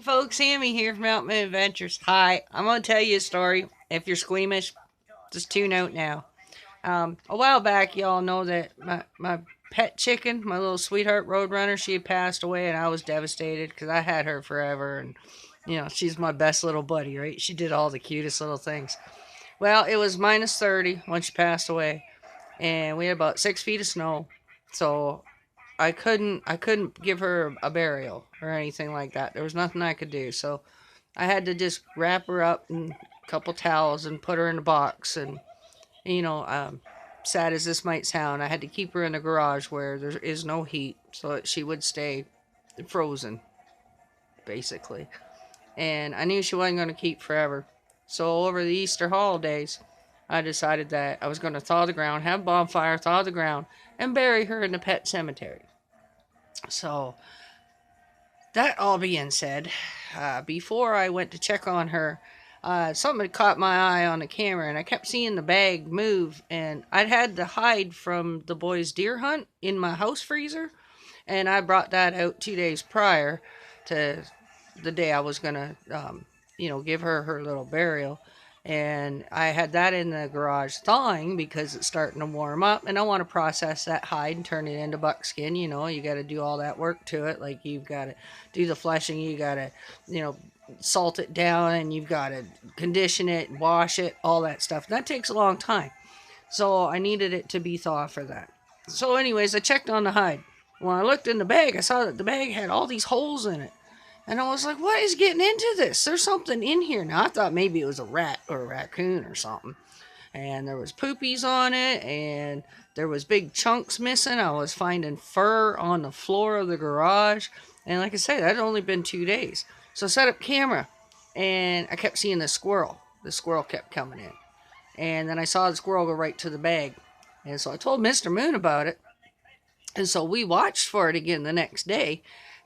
folks, Sammy here from Mountain Adventures. Hi, I'm going to tell you a story. If you're squeamish, just tune out now. A while back, y'all know that my pet chicken, my little sweetheart Roadrunner, she had passed away, and I was devastated because I had her forever, and she's my best little buddy, right? She did all the cutest little things. Well, it was minus 30 when she passed away, and we had about 6 feet of snow, so I couldn't give her a burial or anything like that. There was nothing I could do, so I had to just wrap her up in a couple towels and put her in a box. And you know, sad as this might sound, I had to keep her in the garage where there is no heat, so that she would stay frozen, basically. And I knew she wasn't going to keep forever, so over the Easter holidays, I decided that I was going to thaw the ground, have a bonfire, thaw the ground, and bury her in the pet cemetery. So that all being said, before I went to check on her, something had caught my eye on the camera, and I kept seeing the bag move. And I'd had the hide from the boys' deer hunt in my house freezer, and I brought that out 2 days prior to the day I was gonna, give her little burial. And I had that in the garage thawing because it's starting to warm up, and I want to process that hide and turn it into buckskin. You got to do all that work to it. Like, you've got to do the fleshing, you got to, salt it down, and you've got to condition it, wash it, all that stuff. And that takes a long time. So I needed it to be thawed for that. So, anyways, I checked on the hide. When I looked in the bag, I saw that the bag had all these holes in it. And I was like, what is getting into this? There's something in here. Now, I thought maybe it was a rat or a raccoon or something. And there was poopies on it, and there was big chunks missing. I was finding fur on the floor of the garage. And like I said, that had only been 2 days. So I set up camera, and I kept seeing the squirrel. The squirrel kept coming in. And then I saw the squirrel go right to the bag. And so I told Mr. Moon about it. And so we watched for it again the next day.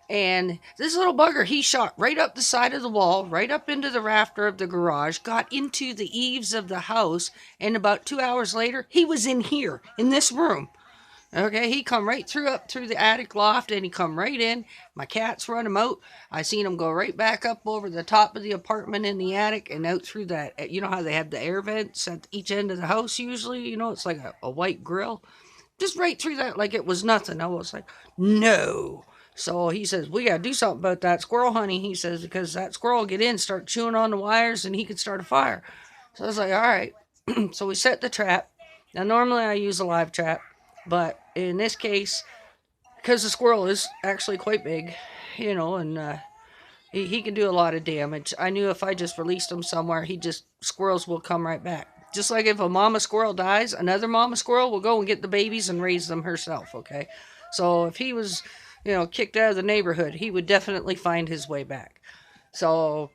And this little bugger, he shot right up the side of the wall, right up into the rafter of the garage, got into the eaves of the house, and about 2 hours later, he was in here, in this room. Okay, he come right through up through the attic loft, and he come right in. My cats run him out. I seen him go right back up over the top of the apartment in the attic and out through that. You know how they have the air vents at each end of the house usually? It's like a white grill. Just right through that like it was nothing. I was like, no. So he says, we got to do something about that squirrel, honey. He says, because that squirrel will get in, start chewing on the wires, and he could start a fire. So I was like, all right. So we set the trap. Now, normally I use a live trap, but in this case, because the squirrel is actually quite big, and he can do a lot of damage. I knew if I just released him somewhere, squirrels will come right back. Just like if a mama squirrel dies, another mama squirrel will go and get the babies and raise them herself, okay? So if he was, kicked out of the neighborhood, he would definitely find his way back. So,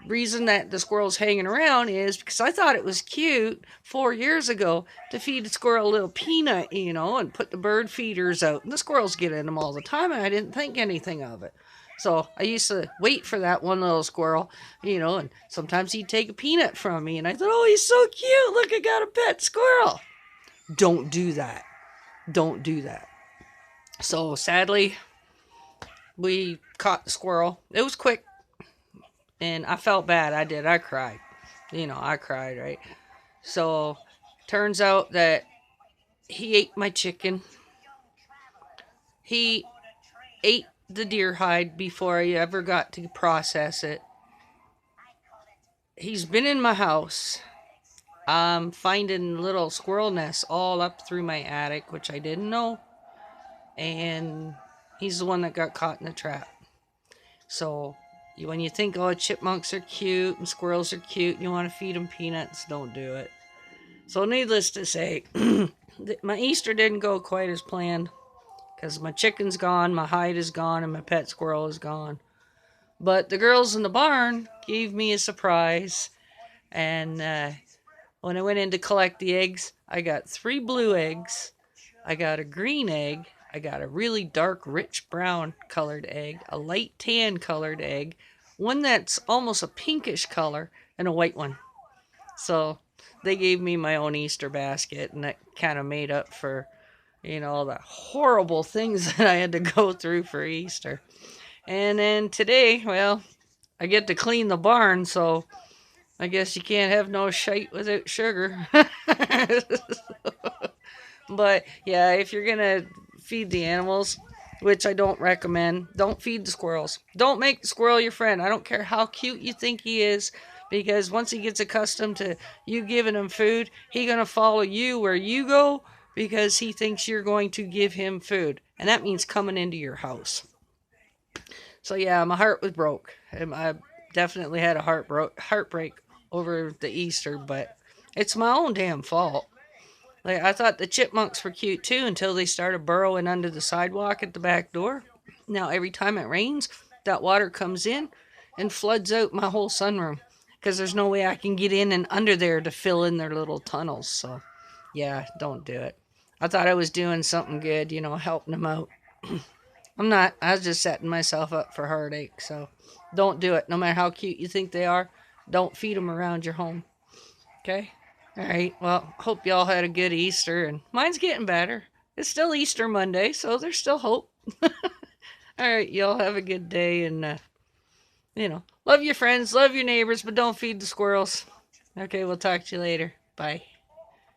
reason that the squirrel's hanging around is because I thought it was cute 4 years ago to feed the squirrel a little peanut, and put the bird feeders out. And the squirrels get in them all the time, and I didn't think anything of it. So I used to wait for that one little squirrel, and sometimes he'd take a peanut from me, and I thought, oh, he's so cute. Look, I got a pet squirrel. Don't do that. Don't do that. So sadly, we caught the squirrel. It was quick, and I felt bad. I did. I cried. I cried, right? So turns out that he ate my chicken. He ate the deer hide before I ever got to process it. He's been in my house. I'm finding little squirrel nests all up through my attic, which I didn't know. And he's the one that got caught in the trap. So when you think, oh, chipmunks are cute and squirrels are cute, and you want to feed them peanuts, don't do it. So needless to say, my Easter didn't go quite as planned because my chicken's gone, my hide is gone, and my pet squirrel is gone. But the girls in the barn gave me a surprise. And when I went in to collect the eggs, I got 3 blue eggs. I got a green egg. I got a really dark, rich brown colored egg, a light tan colored egg, one that's almost a pinkish color, and a white one. So they gave me my own Easter basket, and that kind of made up for, all the horrible things that I had to go through for Easter. And then today, well, I get to clean the barn, so I guess you can't have no shite without sugar. But yeah, if you're gonna feed the animals, which I don't recommend, don't feed the squirrels. Don't make the squirrel your friend. I don't care how cute you think he is, because once he gets accustomed to you giving him food, he gonna follow you where you go because he thinks you're going to give him food, and that means coming into your house. So yeah, my heart was broke. I definitely had a heartbreak over the Easter, but it's my own damn fault. Like I thought the chipmunks were cute too until they started burrowing under the sidewalk at the back door. Now every time it rains, that water comes in and floods out my whole sunroom because there's no way I can get in and under there to fill in their little tunnels. So yeah, don't do it. I thought I was doing something good, helping them out. I'm not. I was just setting myself up for heartache. So don't do it. No matter how cute you think they are, don't feed them around your home. Okay? All right. Well, hope y'all had a good Easter, and mine's getting better. It's still Easter Monday, so there's still hope. All right. Y'all have a good day, and, love your friends, love your neighbors, but don't feed the squirrels. Okay. We'll talk to you later. Bye.